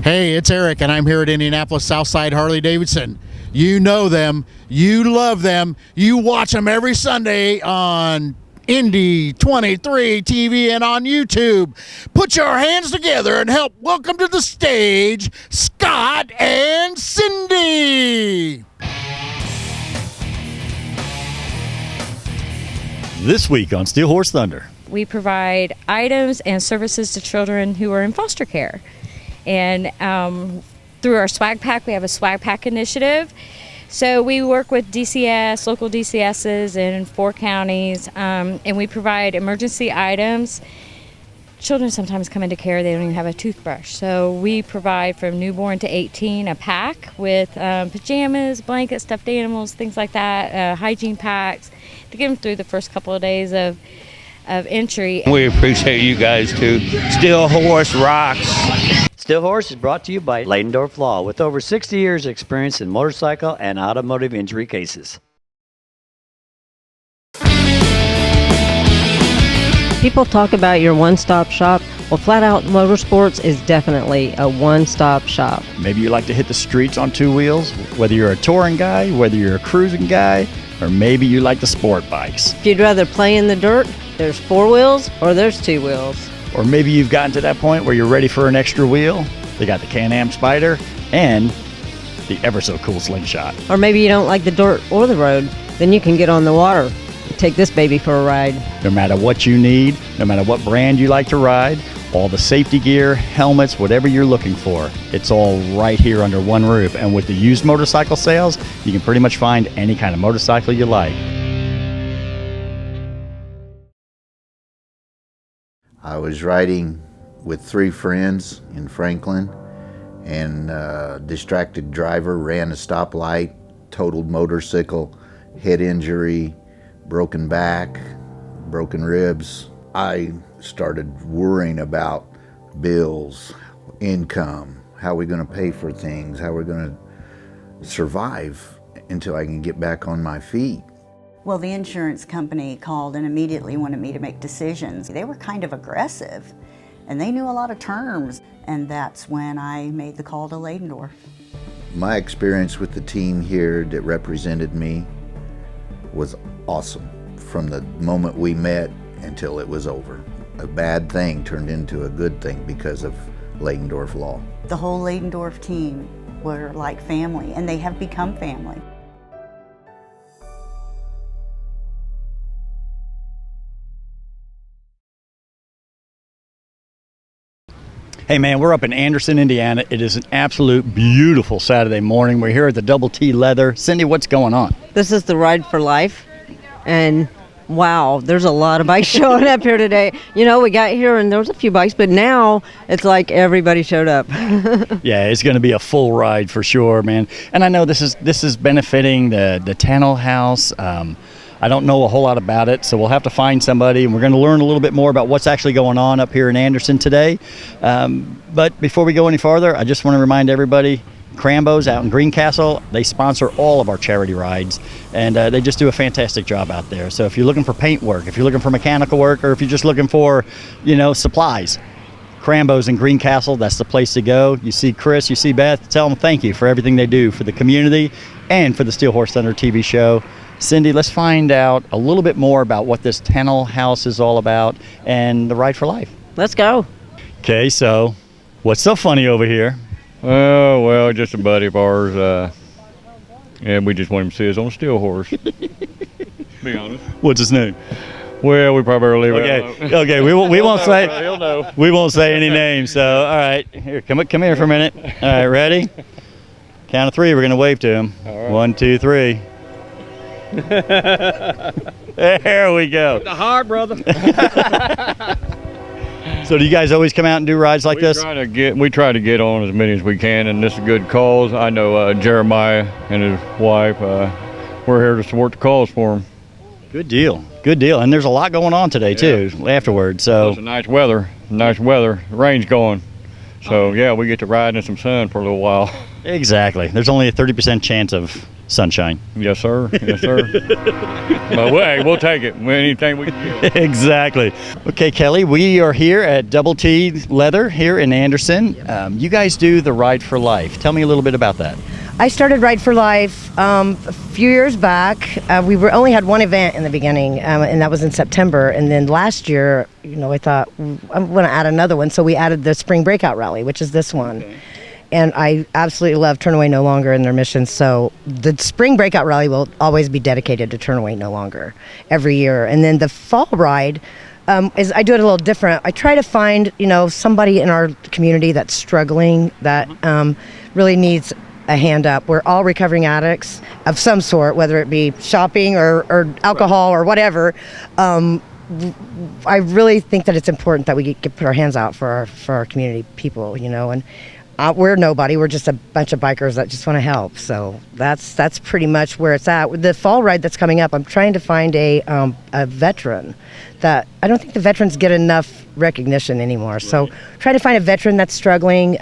Hey, it's Eric, and I'm here at Indianapolis Southside Harley-Davidson. You know them, you love them, you watch them every Sunday on Indy 23 TV and on YouTube. Put your hands together and help welcome to the stage Scott and Cindy. This week on Steel Horse Thunder, we provide items and services to children who are in foster care. And through our swag pack, we have a swag pack initiative. So we work with DCS, local DCSs in 4 counties, and we provide emergency items. Children sometimes come into care, they don't even have a toothbrush. So we provide from newborn to 18 a pack with pajamas, blankets, stuffed animals, things like that, hygiene packs to get them through the first couple of days of entry. We appreciate you guys too. Steel Horse rocks. Steel Horse is brought to you by Leidendorf Law, with over 60 years experience in motorcycle and automotive injury cases. People talk about your one-stop shop. Well, Flat Out Motorsports is definitely a one-stop shop. maybe you like to hit the streets on 2 wheels, whether you're a touring guy, whether you're a cruising guy, or maybe you like the sport bikes. If you'd rather play in the dirt, there's 4 wheels or there's 2 wheels. Or maybe you've gotten to that point where you're ready for an extra wheel. They got the Can-Am Spider and the ever so cool Slingshot. Or maybe you don't like the dirt or the road, then you can get on the water. Take this baby for a ride. No matter what you need, no matter what brand you like to ride, all the safety gear, helmets, whatever you're looking for, it's all right here under one roof. And with the used motorcycle sales, you can pretty much find any kind of motorcycle you like. I was riding with 3 friends in Franklin, and a distracted driver ran a stoplight, totaled motorcycle, head injury, broken back, broken ribs. I started worrying about bills, income, how we're going to pay for things, how we're going to survive until I can get back on my feet. Well, the insurance company called and immediately wanted me to make decisions. They were kind of aggressive, and they knew a lot of terms, and that's when I made the call to Leidendorf. My experience with the team here that represented me was awesome. From the moment we met until it was over. A bad thing turned into a good thing because of Leidendorf Law. The whole Leidendorf team were like family, and they have become family. Hey man, we're up in Anderson, Indiana. It is an absolute beautiful Saturday morning. We're here at the Double T Leather. Cindy, what's going on? This is the Ride for Life, and wow, there's a lot of bikes showing up here today. You know, we got here and there was a few bikes, but now it's like everybody showed up. Yeah, it's going to be a full ride for sure, man. And I know this is benefiting the Tannel House. I don't know a whole lot about it, so we'll have to find somebody, and we're going to learn a little bit more about what's actually going on up here in Anderson today. But before we go any farther, I just want to remind everybody, Crambo's out in Greencastle, they sponsor all of our charity rides, and they just do a fantastic job out there. So if you're looking for paint work, if you're looking for mechanical work, or if you're just looking for, supplies, Crambo's in Greencastle, that's the place to go. You see Chris, you see Beth, tell them thank you for everything they do for the community and for the Steel Horse Thunder TV show. Cindy, let's find out a little bit more about what this Tannel House is all about and the Ride for Life. Let's go. Okay, so what's so funny over here? Oh, well, just a buddy of ours. And we just want him to see us on a steel horse. Be honest. What's his name? Well, we probably leave it alone. Okay. We won't say. He'll know. We won't say any names. So, all right, here, come here for a minute. All right, ready? Count of 3. We're gonna wave to him. All right. 1, 2, 3. There we go. The hard, brother. So do you guys always come out and do rides like this? We try to get on as many as we can, and this is a good cause. I know Jeremiah and his wife, we're here to support the cause for them. Good deal. And there's a lot going on today too, afterwards. So it's nice weather. The rain's going. So yeah, we get to ride in some sun for a little while. Exactly. There's only a 30% chance of sunshine. Yes, sir. Yes, sir. But hey, we'll take it. Anything we can get. Exactly. Okay, Kelly, we are here at Double T Leather here in Anderson. You guys do the Ride for Life. Tell me a little bit about that. I started Ride for Life a few years back. We only had one event in the beginning, and that was in September. And then last year, I thought I'm going to add another one, so we added the Spring Breakout Rally, which is this one. Okay. And I absolutely love Turn Away No Longer and their mission. So the Spring Breakout Rally will always be dedicated to Turn Away No Longer every year. And then the Fall Ride is I do it a little different. I try to find somebody in our community that's struggling, that really needs a hand up. We're all recovering addicts of some sort, whether it be shopping or alcohol or whatever. I really think that it's important that we put our hands out for our community people, and we're nobody. We're just a bunch of bikers that just want to help. So that's pretty much where it's at. With the fall ride that's coming up, I'm trying to find a veteran that I don't think the veterans get enough recognition anymore. Right. So try to find a veteran that's struggling,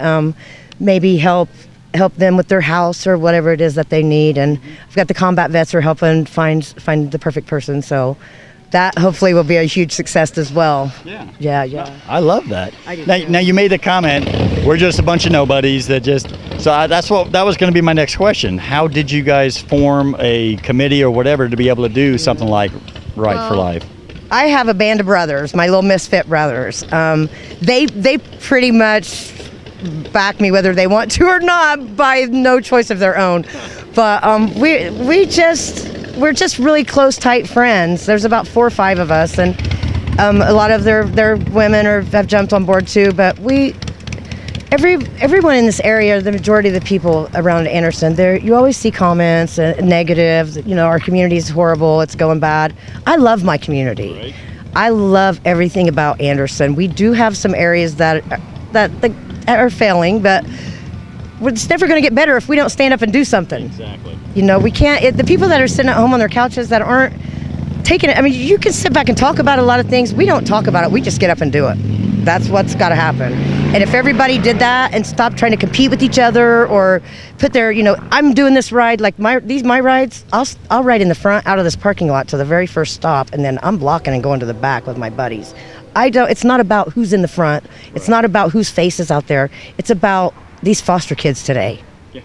maybe help them with their house or whatever it is that they need. And I've got the combat vets are helping find the perfect person. So that hopefully will be a huge success as well. Yeah. I love that. I do now you made the comment, we're just a bunch of nobodies that just, that was going to be my next question. How did you guys form a committee or whatever to be able to do something like Ride for Life? I have a band of brothers, my little misfit brothers. They pretty much back me whether they want to or not by no choice of their own. But we're just really close, tight friends. There's about 4 or 5 of us, and a lot of their women have jumped on board too. But everyone in this area, the majority of the people around Anderson, you always see comments, negatives. Our community is horrible. It's going bad. I love my community. Right. I love everything about Anderson. We do have some areas that are failing, but it's never going to get better if we don't stand up and do something. Exactly. We can't. The people that are sitting at home on their couches that aren't taking it. I mean, you can sit back and talk about a lot of things. We don't talk about it. We just get up and do it. That's what's got to happen. And if everybody did that and stopped trying to compete with each other or put their, I'm doing this ride like my rides. I'll ride in the front out of this parking lot to the very first stop, and then I'm blocking and going to the back with my buddies. It's not about who's in the front. It's not about whose face is out there. It's about these foster kids today. Yeah.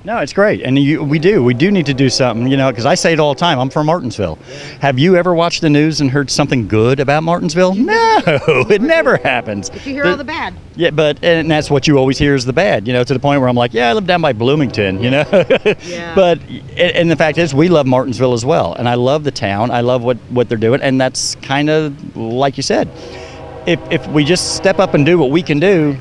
No, it's great. And we do need to do something, because I say it all the time. I'm from Martinsville. Yeah. Have you ever watched the news and heard something good about Martinsville? No, it never happens. But you hear all the bad. Yeah, and that's what you always hear is the bad, to the point where I'm like, I live down by Bloomington, Yeah. But, and the fact is, we love Martinsville as well. And I love the town. I love what they're doing. And that's kind of, like you said, if we just step up and do what we can do,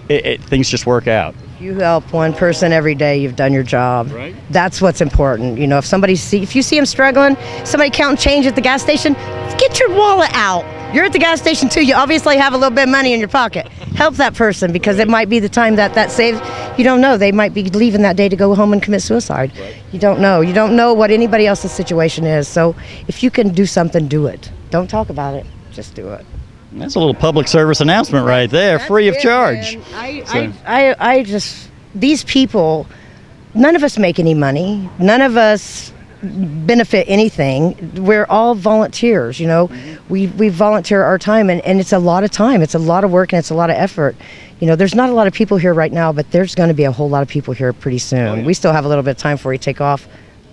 things just work out. You help one person every day, you've done your job. Right. That's what's important. If you see them struggling, somebody counting change at the gas station, get your wallet out. You're at the gas station too. You obviously have a little bit of money in your pocket. Help that person, because it might be the time that saves. You don't know. They might be leaving that day to go home and commit suicide. Right. You don't know. You don't know what anybody else's situation is. So if you can do something, do it. Don't talk about it. Just do it. That's a little public service announcement right there, That's free of it, charge. I just, these people, none of us make any money. None of us benefit anything. We're all volunteers, We volunteer our time, and it's a lot of time. It's a lot of work, and it's a lot of effort. There's not a lot of people here right now, but there's going to be a whole lot of people here pretty soon. Oh, yeah. We still have a little bit of time before we take off.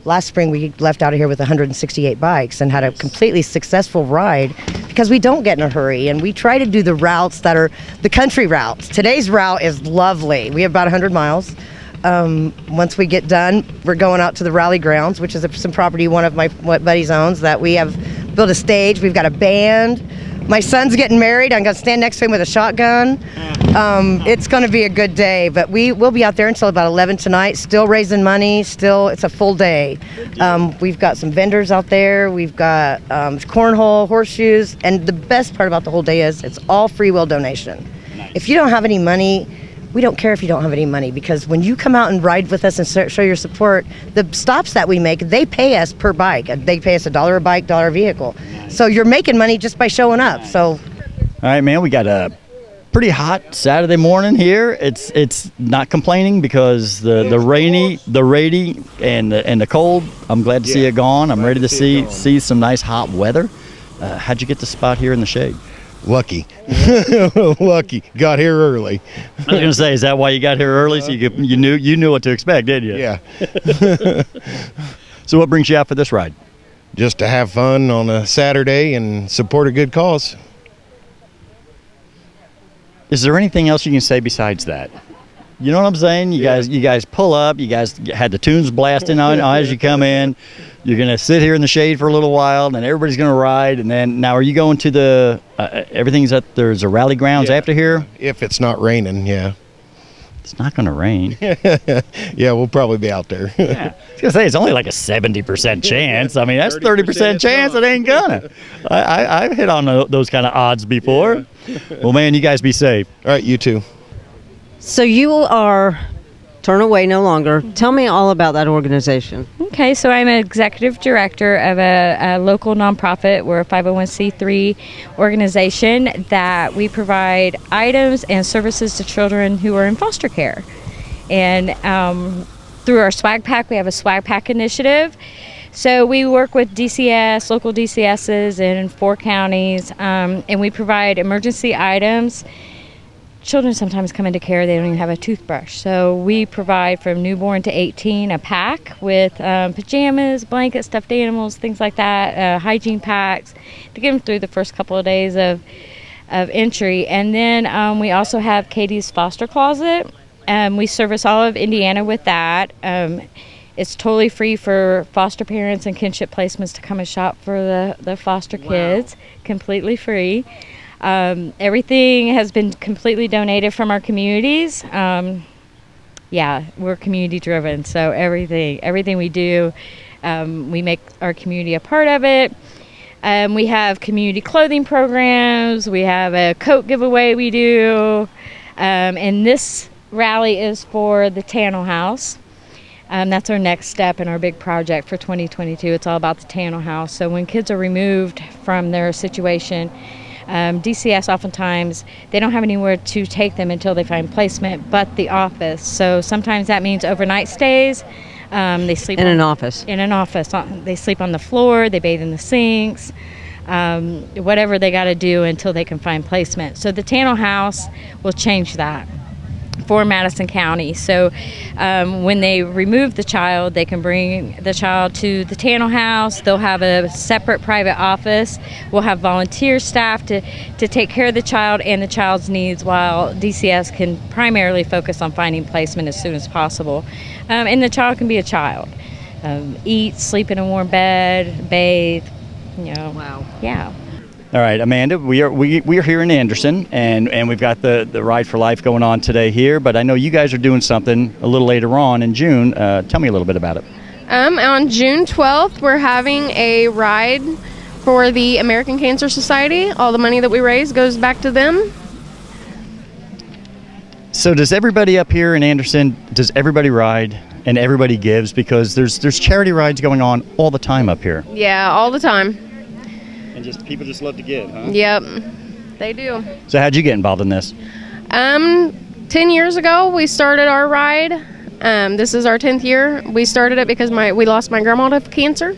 Last spring, we left out of here with 168 bikes and had a completely successful ride because we don't get in a hurry, and we try to do the routes that are the country routes. Today's route is lovely. We have about 100 miles. Once we get done, we're going out to the rally grounds, which is some property one of my buddies owns that we have built a stage. We've got a band. My son's getting married. I'm going to stand next to him with a shotgun. It's going to be a good day, but we'll be out there until about 11 tonight, still raising money. It's a full day. We've got some vendors out there. We've got cornhole, horseshoes, and the best part about the whole day is it's all free will donation. Nice. If you don't have any money, we don't care if you don't have any money, because when you come out and ride with us and show your support, the stops that we make, they pay us per bike. They pay us $1 a bike, $1 a vehicle. Nice. So you're making money just by showing up. Nice. So, all right, man, we got pretty hot Saturday morning here. It's not complaining because the rainy and the cold. I'm glad to see it gone. I'm ready to see some nice hot weather. How'd you get the spot here in the shade? Lucky. Lucky. Got here early. I was gonna say, is that why you got here early? So you knew what to expect, didn't you? Yeah. So what brings you out for this ride? Just to have fun on a Saturday and support a good cause. Is there anything else you can say besides that? You know what I'm saying? You guys pull up. You guys had the tunes blasting on as you come in. You're gonna sit here in the shade for a little while, and then everybody's gonna ride. And then now, are you going to the? Everything's at there's a rally grounds after here. If it's not raining, yeah. It's not gonna rain. Yeah, we'll probably be out there. Yeah. I was gonna say it's only like a 70% chance. I mean, that's 30% chance it ain't gonna. I've hit on those kind of odds before. Well, man, you guys be safe. All right, you too. So you are Turn Away No Longer. Tell me all about that organization. Okay, so I'm an executive director of a local nonprofit. We're a 501c3 organization that we provide items and services to children who are in foster care. And through our swag pack, we have a swag pack initiative. So we work with DCS, local DCSs in 4 counties, and we provide emergency items. Children sometimes come into care, they don't even have a toothbrush. So we provide from newborn to 18 a pack with pajamas, blankets, stuffed animals, things like that, hygiene packs to get them through the first couple of days of entry. And then we also have Katie's Foster Closet. We service all of Indiana with that. It's totally free for foster parents and kinship placements to come and shop for the foster kids, completely free. Everything has been completely donated from our communities. Yeah, we're community driven, so everything we do, we make our community a part of it. We have community clothing programs. We have a coat giveaway we do. And this rally is for the Tannel House. That's our next step in our big project for 2022. It's all about the Tannel House. So when kids are removed from their situation, DCS oftentimes, they don't have anywhere to take them until they find placement but the office. So sometimes that means overnight stays. They sleep in an office. In an office. They sleep on the floor, they bathe in the sinks, whatever they got to do until they can find placement. So the Tannel House will change that for Madison County. So when they remove the child, they can bring the child to the Tannel House. They'll have a separate private office. We'll have volunteer staff to take care of the child and the child's needs, while DCS can primarily focus on finding placement as soon as possible. And the child can be a child. Eat, sleep in a warm bed, bathe, Wow. Yeah. All right, Amanda, we are here in Anderson, and we've got the Ride for Life going on today here, but I know you guys are doing something a little later on in June. Tell me a little bit about it. On June 12th, we're having a ride for the American Cancer Society. All the money that we raise goes back to them. So does everybody up here in Anderson, does everybody ride and everybody gives? Because there's charity rides going on all the time up here. Yeah, all the time. And people just love to give, huh? Yep, they do. So how'd you get involved in this? 10 years ago, we started our ride. This is our 10th year. We started it because we lost my grandma to cancer.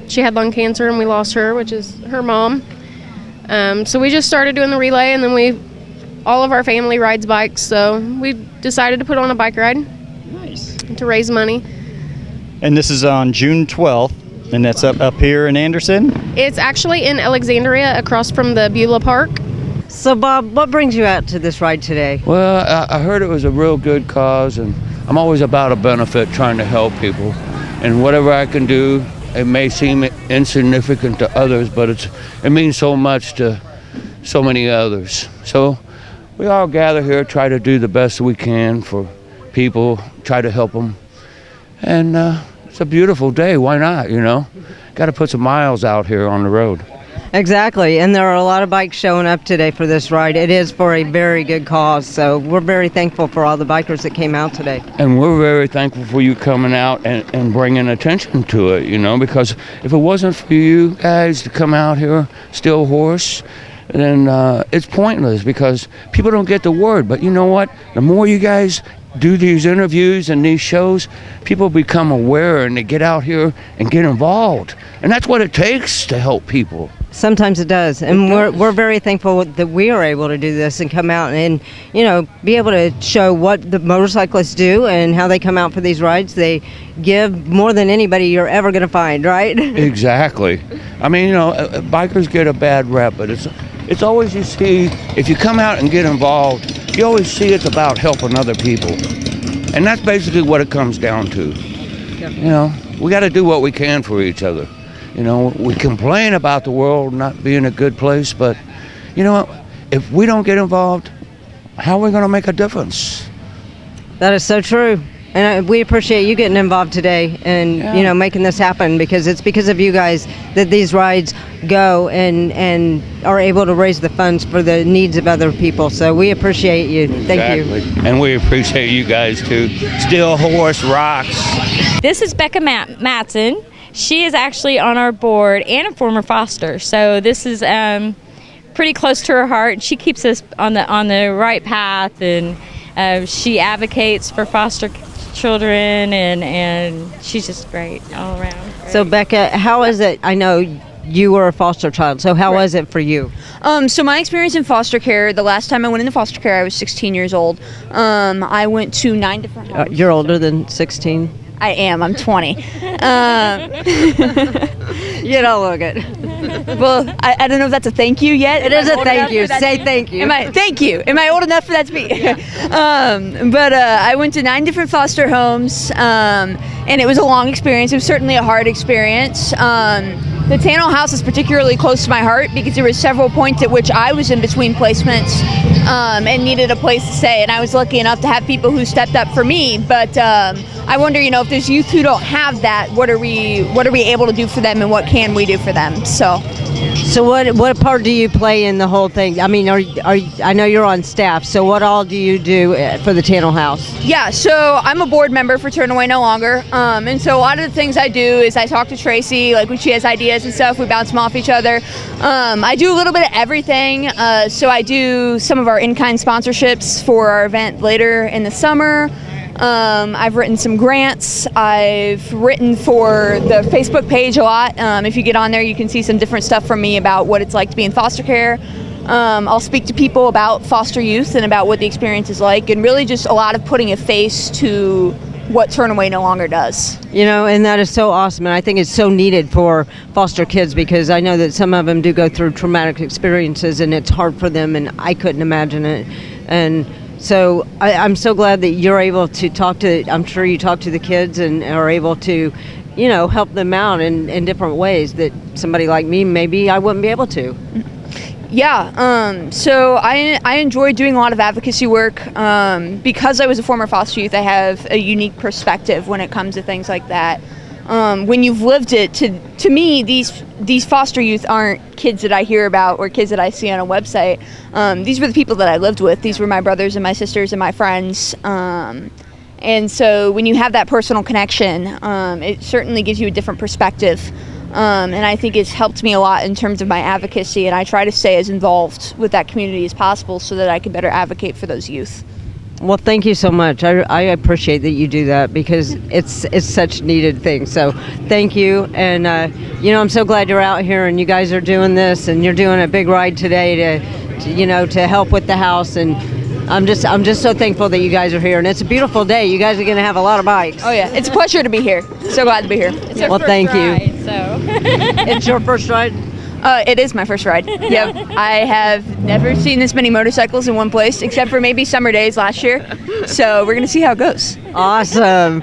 She had lung cancer, and we lost her, which is her mom. So we just started doing the relay, and then all of our family rides bikes, so we decided to put on a bike ride. Nice. To raise money. And this is on June 12th. And that's up here in Anderson? It's actually in Alexandria, across from the Beulah Park. So, Bob, what brings you out to this ride today? Well, I heard it was a real good cause, and I'm always about a benefit, trying to help people. And whatever I can do, it may seem insignificant to others, but it means so much to so many others. So we all gather here, try to do the best we can for people, try to help them. And it's a beautiful day. Why not, Got to put some miles out here on the road. Exactly, and there are a lot of bikes showing up today for this ride. It is for a very good cause, so we're very thankful for all the bikers that came out today. And we're very thankful for you coming out and bringing attention to it, because if it wasn't for you guys to come out here, Still Horse, then it's pointless because people don't get the word. But you know what? The more you guys do these interviews and these shows, people become aware and they get out here and get involved. And that's what it takes to help people. Sometimes it does, and we're very thankful that we are able to do this and come out and be able to show what the motorcyclists do and how they come out for these rides. They give more than anybody you're ever going to find, right? Exactly. I mean, bikers get a bad rep, but it's always, you see, if you come out and get involved, you always see it's about helping other people, and that's basically what it comes down to. We got to do what we can for each other. We complain about the world not being a good place, but if we don't get involved, how are we going to make a difference? That is so true. And we appreciate you getting involved today and, making this happen, because it's because of you guys that these rides go and are able to raise the funds for the needs of other people. So we appreciate you. Thank you. And we appreciate you guys too. Still Horse rocks. This is Becca Matson. She is actually on our board and a former foster, so this is pretty close to her heart. She keeps us on the right path, and she advocates for foster children, and she's just great all around. Great. So Becca, how is it? I know you were a foster child, so how was it for you? So my experience in foster care, the last time I went into foster care, I was 16 years old. I went to 9 different homes. You're older than 16? I am. I'm 20. You don't look it. Well, I don't know if that's a thank you yet. It is a thank you. Say thank you. Thank you. Am I old enough for that to be? But I went to 9 different foster homes, and it was a long experience. It was certainly a hard experience. The Tannel House is particularly close to my heart because there were several points at which I was in between placements and needed a place to stay. And I was lucky enough to have people who stepped up for me. But I wonder, if there's youth who don't have that, what are we able to do for them, and what can we do for them? So what part do you play in the whole thing? I mean, I know you're on staff, so what all do you do for the Tannel House? Yeah, so I'm a board member for Turn Away No Longer, and so a lot of the things I do is I talk to Tracy, like when she has ideas and stuff, we bounce them off each other. I do a little bit of everything, so I do some of our in-kind sponsorships for our event later in the summer. I've written some grants. I've written for the Facebook page a lot. If you get on there, you can see some different stuff from me about what it's like to be in foster care. I'll speak to people about foster youth and about what the experience is like, and really just a lot of putting a face to what Turn Away No Longer does. And that is so awesome, and I think it's so needed for foster kids, because I know that some of them do go through traumatic experiences, and it's hard for them, and I couldn't imagine it. And so I'm so glad that you're able to I'm sure you talk to the kids and are able to, help them out in different ways that somebody like me, maybe I wouldn't be able to. Yeah, so I enjoy doing a lot of advocacy work. Because I was a former foster youth, I have a unique perspective when it comes to things like that. When you've lived it, to me, these foster youth aren't kids that I hear about or kids that I see on a website. These were the people that I lived with. These were my brothers and my sisters and my friends. And so when you have that personal connection, it certainly gives you a different perspective. And I think it's helped me a lot in terms of my advocacy, and I try to stay as involved with that community as possible so that I can better advocate for those youth. Well, thank you so much. I appreciate that you do that, because it's such needed thing. So thank you. And, I'm so glad you're out here and you guys are doing this, and you're doing a big ride today to help with the house. And I'm just so thankful that you guys are here, and it's a beautiful day. You guys are going to have a lot of bikes. Oh yeah, it's a pleasure to be here. So glad to be here. It's our well, first thank ride, you. So. It's your first ride? It is my first ride. Yep. I have never seen this many motorcycles in one place, except for maybe summer days last year. So we're going to see how it goes. Awesome.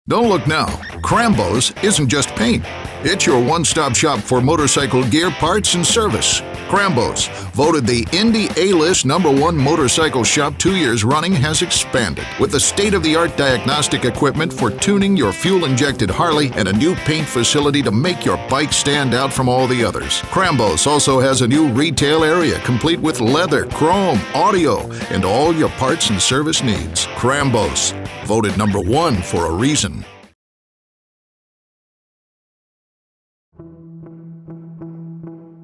Don't look now. Crambo's isn't just paint. It's your one-stop shop for motorcycle gear, parts, and service. Crambo's, voted the Indy A-List #1 motorcycle shop 2 years running, has expanded with the state-of-the-art diagnostic equipment for tuning your fuel-injected Harley and a new paint facility to make your bike stand out from all the others. Crambo's also has a new retail area complete with leather, chrome, audio, and all your parts and service needs. Crambo's, voted #1 for a reason.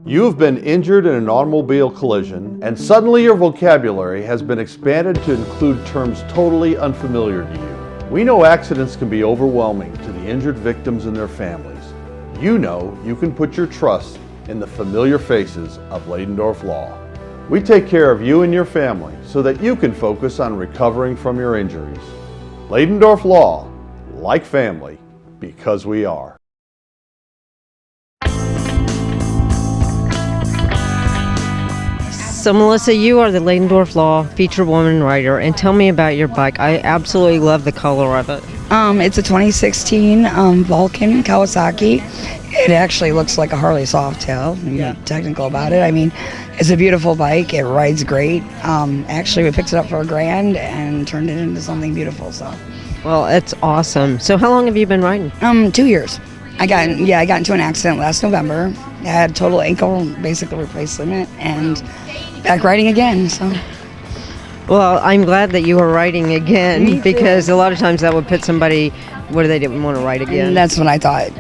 You have been injured in an automobile collision, and suddenly your vocabulary has been expanded to include terms totally unfamiliar to you. We know accidents can be overwhelming to the injured victims and their families. You know you can put your trust in the familiar faces of Ladendorf Law. We take care of you and your family so that you can focus on recovering from your injuries. Ladendorf Law, like family, because we are. So Melissa, you are the Ladendorf Law featured woman writer, and tell me about your bike. I absolutely love the color of it. It's a 2016 Vulcan Kawasaki. It actually looks like a Harley Softail. Yeah. Technical about it. I mean, it's a beautiful bike. It rides great. Actually, we picked it up for $1,000 and turned it into something beautiful. So, well, it's awesome. So, how long have you been riding? 2 years. I got into an accident last November. I had total ankle basically replacement and back riding again. So. Well, I'm glad that you are riding again, because a lot of times that would put somebody where they didn't want to ride again. And that's what I thought.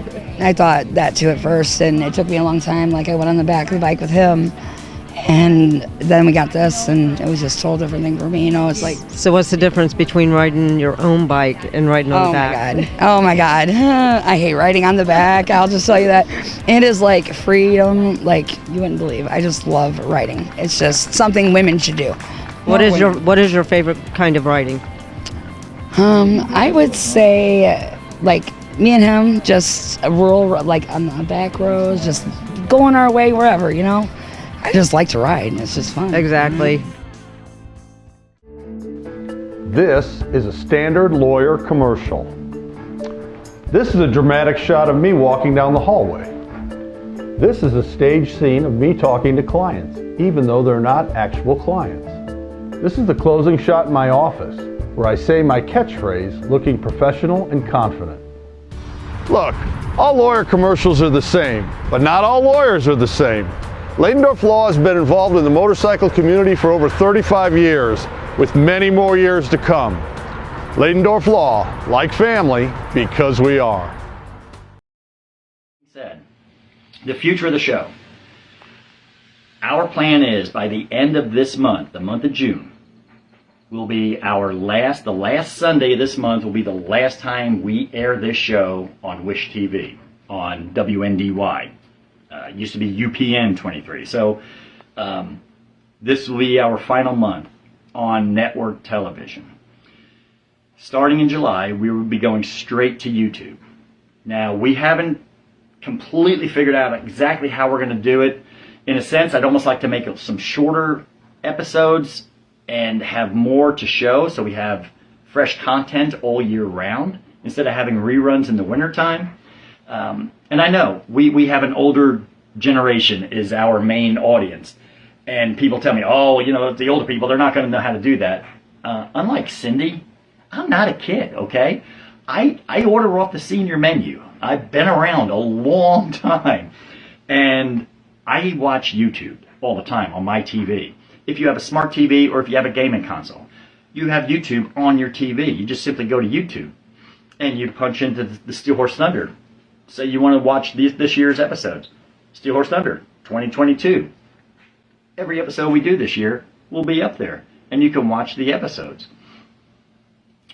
I thought that too at first, and it took me a long time. Like, I went on the back of the bike with him, and then we got this, and it was just a total different thing for me. You know, it's like. So what's the difference between riding your own bike and riding on the back? Oh my God. I hate riding on the back. I'll just tell you that. It is like freedom, like you wouldn't believe. I just love riding. It's just something women should do. What is your favorite kind of riding? I would say, like, me and him, just a rural, like on the back roads, just going our way wherever, you know. I just like to ride, and it's just fun. Exactly. This is a standard lawyer commercial. This is a dramatic shot of me walking down the hallway. This is a stage scene of me talking to clients, even though they're not actual clients. This is the closing shot in my office, where I say my catchphrase looking professional and confident. Look, all lawyer commercials are the same, but not all lawyers are the same. Ladendorf Law has been involved in the motorcycle community for over 35 years, with many more years to come. Ladendorf Law, like family, because we are. The future of the show. Our plan is, by the end of this month, the month of June, will be the last Sunday of this month will be the last time we air this show on Wish TV, on WNDY. It used to be UPN 23. So this will be our final month on network television. Starting in July, we will be going straight to YouTube. Now, we haven't completely figured out exactly how we're going to do it. In a sense, I'd almost like to make some shorter episodes and have more to show, so we have fresh content all year round instead of having reruns in the wintertime. And I know we have an older generation is our main audience, and people tell me, oh, you know, the older people, they're not going to know how to do that. Unlike Cindy, I'm not a kid, okay? I order off the senior menu. I've been around a long time, and I watch YouTube all the time on my TV. If you have a smart TV or if you have a gaming console, you have YouTube on your TV. You just simply go to YouTube and you punch into the Steel Horse Thunder. Say you want to watch this year's episodes. Steel Horse Thunder 2022. Every episode we do this year will be up there, and you can watch the episodes.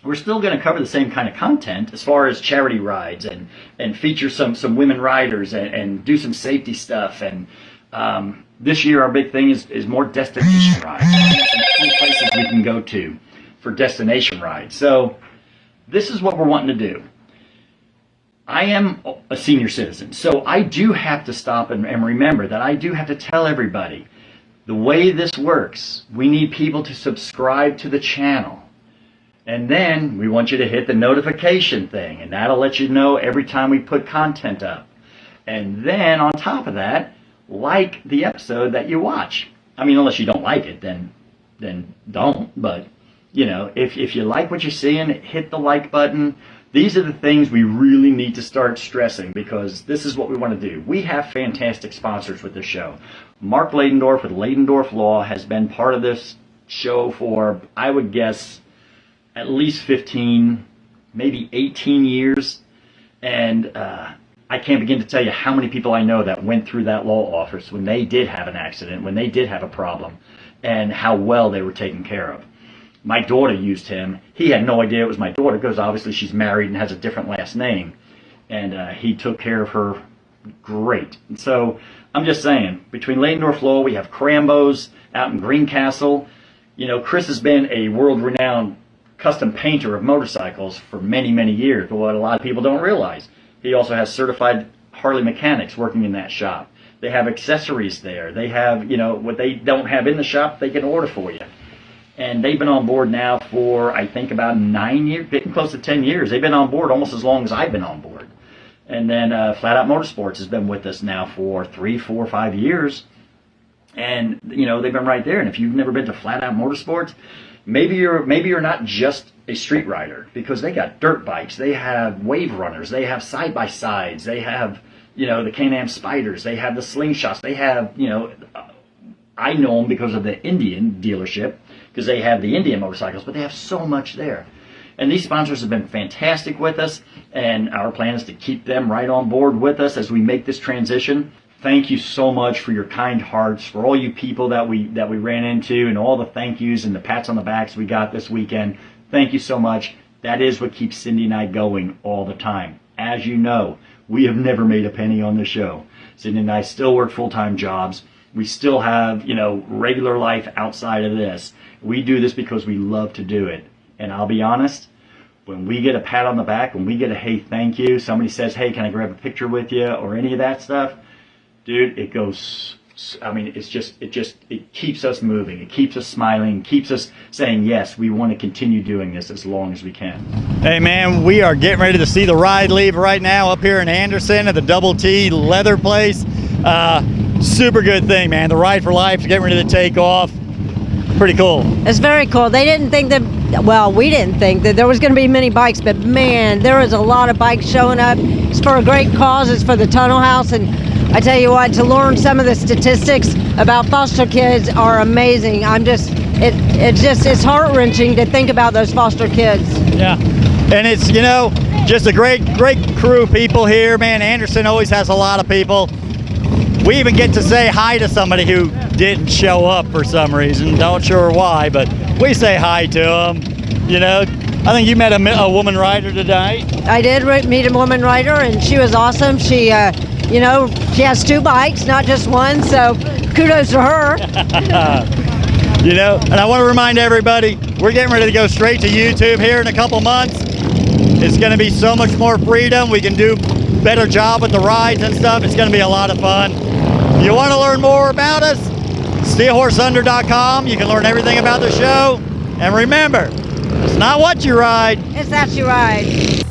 We're still going to cover the same kind of content as far as charity rides and feature some women riders and do some safety stuff. And this year our big thing is more destination rides. Some cool places we can go to for destination rides. So this is what we're wanting to do. I am a senior citizen, so I do have to stop and remember that I do have to tell everybody the way this works. We need people to subscribe to the channel. And then we want you to hit the notification thing, and that'll let you know every time we put content up. And then on top of that, like the episode that you watch. I mean, unless you don't like it, then don't. But, you know, if you like what you're seeing, hit the like button. These are the things we really need to start stressing, because this is what we want to do. We have fantastic sponsors with this show. Mark Ladendorf with Ladendorf Law has been part of this show for, I would guess, at least 15, maybe 18 years. And I can't begin to tell you how many people I know that went through that law office when they did have an accident, when they did have a problem, and how well they were taken care of. My daughter used him. He had no idea it was my daughter, because obviously she's married and has a different last name. And he took care of her great. And so I'm just saying, between Ladendorf Law, we have Crambo's out in Greencastle. You know, Chris has been a world-renowned custom painter of motorcycles for many, many years, but what a lot of people don't realize, he also has certified Harley mechanics working in that shop. They have accessories there. They have, you know, what they don't have in the shop, they can order for you. And they've been on board now for, I think, about 9 years, getting close to 10 years. They've been on board almost as long as I've been on board. And then Flat Out Motorsports has been with us now for 3, 4, 5 years. And, you know, they've been right there. And if you've never been to Flat Out Motorsports, maybe you're not just a street rider, because they got dirt bikes, they have wave runners, they have side-by-sides, they have, you know, the Can-Am Spiders, they have the Slingshots, they have, you know, I know them because of the Indian dealership, because they have the Indian motorcycles, but they have so much there. And these sponsors have been fantastic with us, and our plan is to keep them right on board with us as we make this transition. Thank you so much for your kind hearts, for all you people that we ran into, and all the thank yous and the pats on the backs we got this weekend. Thank you so much. That is what keeps Cindy and I going all the time. As you know, we have never made a penny on the show. Cindy and I still work full-time jobs. We still have, you know, regular life outside of this. We do this because we love to do it. And I'll be honest, when we get a pat on the back, when we get a hey, thank you, somebody says, hey, can I grab a picture with you, or any of that stuff, dude, it goes, I mean, it keeps us moving. It keeps us smiling, keeps us saying, yes, we want to continue doing this as long as we can. Hey, man, we are getting ready to see the ride leave right now up here in Anderson at the Double T Leather Place. Super good thing, man. The Ride for Life is getting ready to take off. Pretty cool. It's very cool. They didn't think that, well, we didn't think that there was going to be many bikes, but man, there was a lot of bikes showing up. It's for a great cause. It's for the Tannel House, and I tell you what, to learn some of the statistics about foster kids are amazing. It's heart-wrenching to think about those foster kids. Yeah, and it's, you know, just a great crew of people here, man. Anderson always has a lot of people. We even get to say hi to somebody who didn't show up for some reason. Don't sure why, but we say hi to them. You know, I think you met a woman rider today. I did meet a woman rider, and she was awesome. She, you know, she has 2 bikes, not just one, so kudos to her. You know, and I want to remind everybody, we're getting ready to go straight to YouTube here in a couple months. It's going to be so much more freedom. We can do a better job with the rides and stuff. It's going to be a lot of fun. If you want to learn more about us, steelhorseunder.com. You can learn everything about the show. And remember, it's not what you ride, it's that you ride.